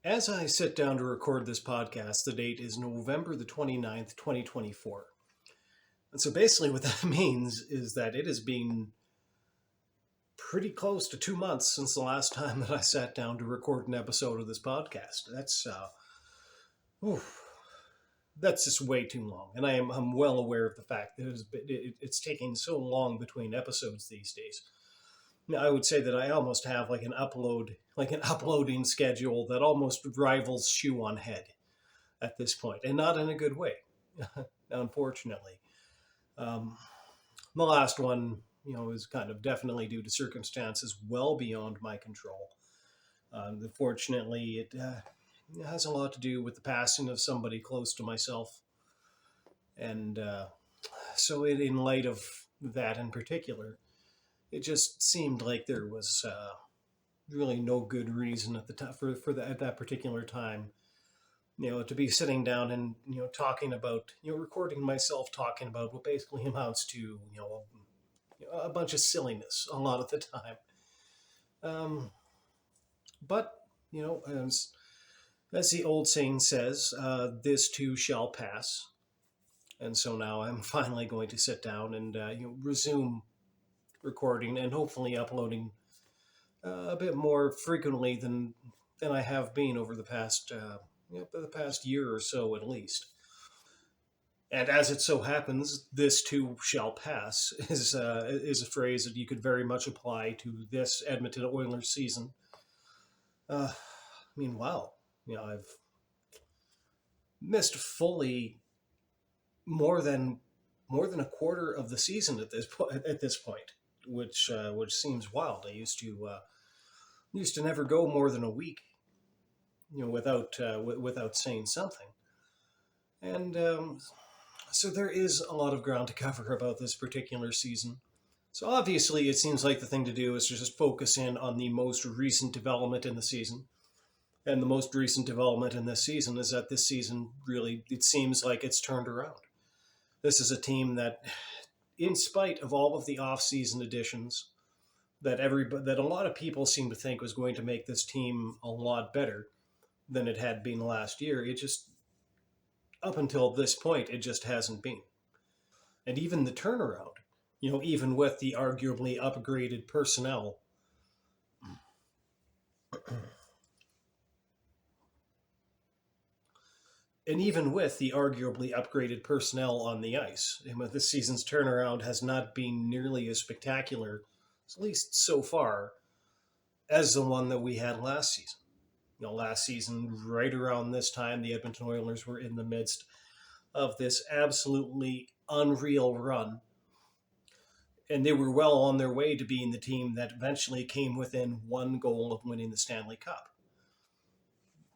As I sit down to record this podcast, the date is November the 29th, 2024. And so basically, what that means is that it has been pretty close to 2 months since the last time that I sat down to record an episode of this podcast. Oof, that's just way too long. And I'm well aware of the fact that it's taking so long between episodes these days. I would say that I almost have like an uploading schedule that almost rivals shoe on head at this point, and not in a good way, unfortunately. Um, the last one, is kind of definitely due to circumstances well beyond my control. Unfortunately, it has a lot to do with the passing of somebody close to myself, and in light of that in particular, it just seemed like there was really no good reason at the time at that particular time, to be sitting down and talking about recording myself talking about what basically amounts to a bunch of silliness a lot of the time. But as the old saying says, this too shall pass. And so now I'm finally going to sit down and resume recording and hopefully uploading a bit more frequently than I have been over the past year or so at least. And as it so happens, "this too shall pass" is a phrase that you could very much apply to this Edmonton Oilers season. Wow, I've missed fully more than a quarter of the season at this point, which seems wild. I used to never go more than a week, without saying something, and so there is a lot of ground to cover about this particular season. So obviously, it seems like the thing to do is to just focus in on the most recent development in the season. And the most recent development in this season is that this season really, it seems like it's turned around. This is a team that, in spite of all of the off-season additions that a lot of people seem to think was going to make this team a lot better than it had been last year, it just, up until this point, it just hasn't been. And even the turnaround, even with the arguably upgraded personnel, and even with the arguably upgraded personnel on the ice, this season's turnaround has not been nearly as spectacular, at least so far, as the one that we had last season. Last season, right around this time, the Edmonton Oilers were in the midst of this absolutely unreal run. And they were well on their way to being the team that eventually came within one goal of winning the Stanley Cup.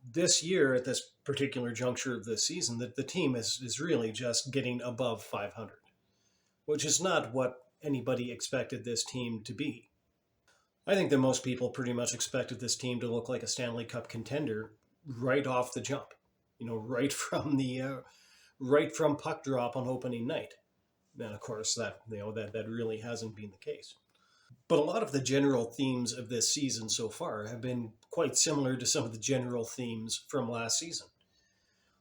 This year, at this particular juncture of this season, the team is really just getting above 500, which is not what anybody expected this team to be. I think that most people pretty much expected this team to look like a Stanley Cup contender right off the jump, right from puck drop on opening night. And of course, that really hasn't been the case. But a lot of the general themes of this season so far have been quite similar to some of the general themes from last season,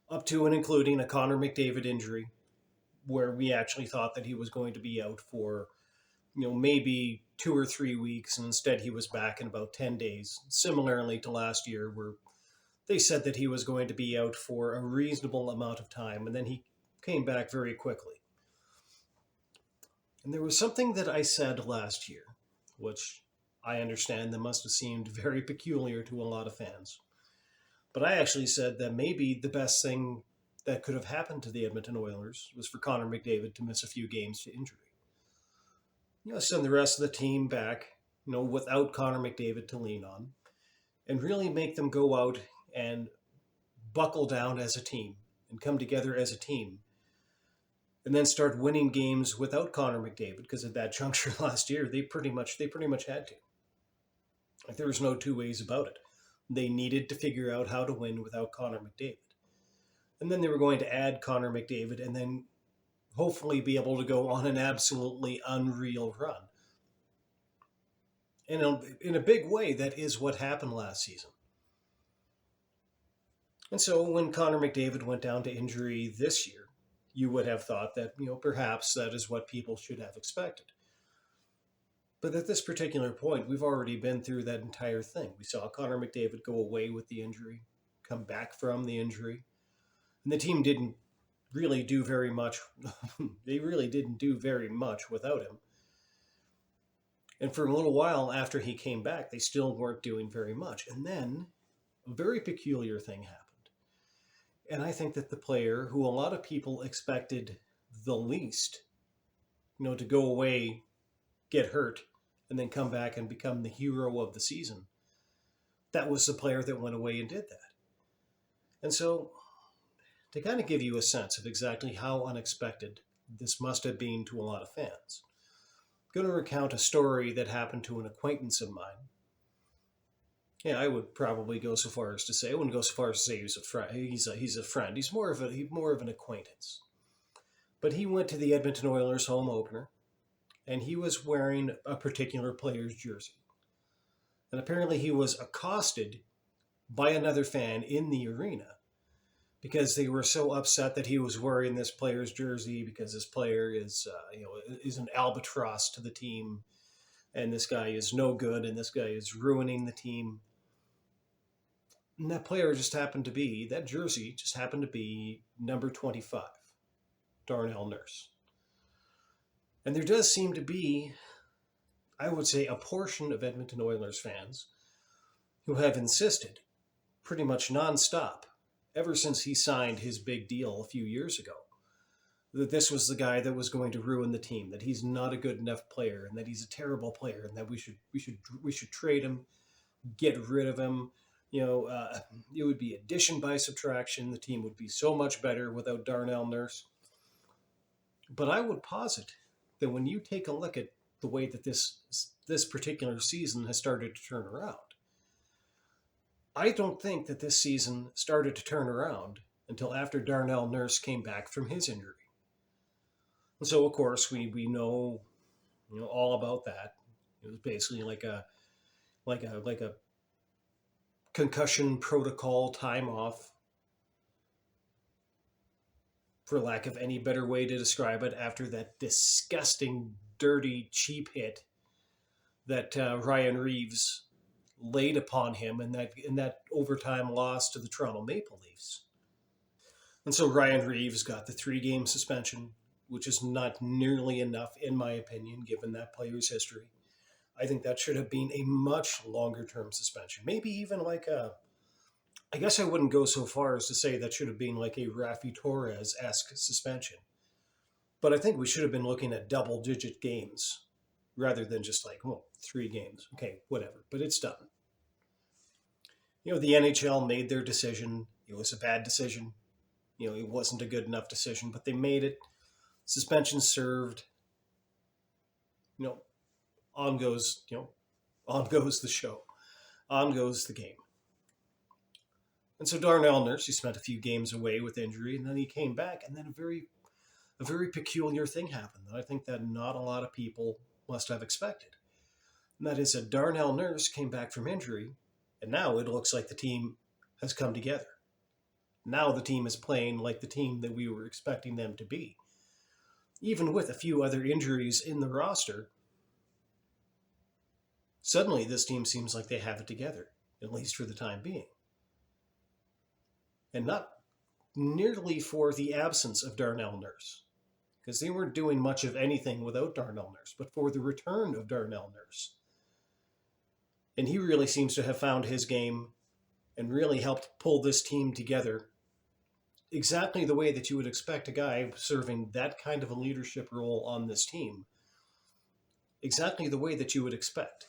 up to and including a Connor McDavid injury, where we actually thought that he was going to be out for, maybe 2 or 3 weeks, and instead he was back in about 10 days, similarly to last year, where they said that he was going to be out for a reasonable amount of time, and then he came back very quickly. And there was something that I said last year, which I understand that must have seemed very peculiar to a lot of fans. But I actually said that maybe the best thing that could have happened to the Edmonton Oilers was for Connor McDavid to miss a few games to injury. Send the rest of the team back, without Connor McDavid to lean on, and really make them go out and buckle down as a team and come together as a team, and then start winning games without Connor McDavid, because at that juncture last year, they pretty much had to. Like, there was no two ways about it. They needed to figure out how to win without Connor McDavid. And then they were going to add Connor McDavid and then hopefully be able to go on an absolutely unreal run. And in a big way, that is what happened last season. And so when Connor McDavid went down to injury this year, you would have thought that, perhaps that is what people should have expected. But at this particular point, we've already been through that entire thing. We saw Connor McDavid go away with the injury, come back from the injury, and the team didn't really do very much. They really didn't do very much without him. And for a little while after he came back, they still weren't doing very much. And then a very peculiar thing happened. And I think that the player who a lot of people expected the least, to go away, get hurt, and then come back and become the hero of the season, that was the player that went away and did that. And so, to kind of give you a sense of exactly how unexpected this must have been to a lot of fans, I'm going to recount a story that happened to an acquaintance of mine. Yeah, I would probably go so far as to say, I wouldn't go so far as to say he's a friend. He's a friend. He's more of an acquaintance. But he went to the Edmonton Oilers home opener, and he was wearing a particular player's jersey. And apparently he was accosted by another fan in the arena because they were so upset that he was wearing this player's jersey because this player is an albatross to the team, and this guy is no good, and this guy is ruining the team. And that jersey just happened to be number 25, Darnell Nurse. And there does seem to be, I would say, a portion of Edmonton Oilers fans who have insisted pretty much nonstop, ever since he signed his big deal a few years ago, that this was the guy that was going to ruin the team, that he's not a good enough player, and that he's a terrible player, and that we should trade him, get rid of him. It would be addition by subtraction. The team would be so much better without Darnell Nurse. But I would posit that when you take a look at the way that this particular season has started to turn around, I don't think that this season started to turn around until after Darnell Nurse came back from his injury. And so, of course, we know all about that. It was basically like a concussion protocol time off, for lack of any better way to describe it, after that disgusting, dirty, cheap hit that Ryan Reeves laid upon him in that overtime loss to the Toronto Maple Leafs. And so Ryan Reeves got the 3-game suspension, which is not nearly enough, in my opinion, given that player's history. I think that should have been a much longer term suspension. Maybe even I guess I wouldn't go so far as to say that should have been like a Rafi Torres-esque suspension. But I think we should have been looking at double-digit games rather than just 3 games. Okay, whatever. But it's done. The NHL made their decision. It was a bad decision. It wasn't a good enough decision, but they made it. Suspension served. On goes the show. On goes the game. And so Darnell Nurse, he spent a few games away with injury, and then he came back, and then a very peculiar thing happened that I think that not a lot of people must have expected. And that is that Darnell Nurse came back from injury, and now it looks like the team has come together. Now the team is playing like the team that we were expecting them to be. Even with a few other injuries in the roster, suddenly this team seems like they have it together, at least for the time being. And not nearly for the absence of Darnell Nurse, because they weren't doing much of anything without Darnell Nurse, but for the return of Darnell Nurse. And he really seems to have found his game and really helped pull this team together exactly the way that you would expect a guy serving that kind of a leadership role on this team. Exactly the way that you would expect.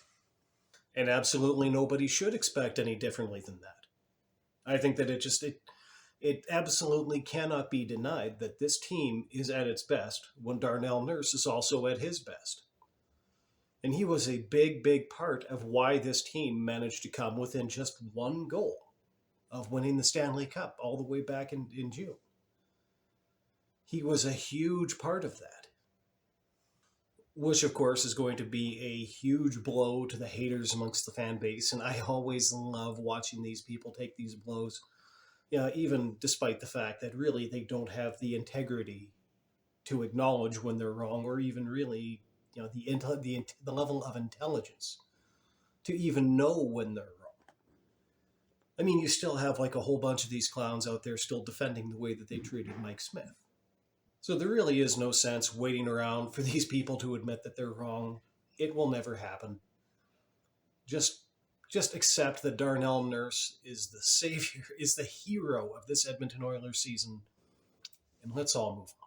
And absolutely nobody should expect any differently than that. I think that it absolutely cannot be denied that this team is at its best when Darnell Nurse is also at his best. And he was a big, big part of why this team managed to come within just one goal of winning the Stanley Cup all the way back in June. He was a huge part of that, which of course is going to be a huge blow to the haters amongst the fan base. And I always love watching these people take these blows, Yeah, even despite the fact that really they don't have the integrity to acknowledge when they're wrong, or even really, the level of intelligence to even know when they're wrong. I mean, you still have like a whole bunch of these clowns out there still defending the way that they treated Mike Smith. So there really is no sense waiting around for these people to admit that they're wrong. It will never happen. Just just accept that Darnell Nurse is the savior, is the hero of this Edmonton Oilers season, and let's all move on.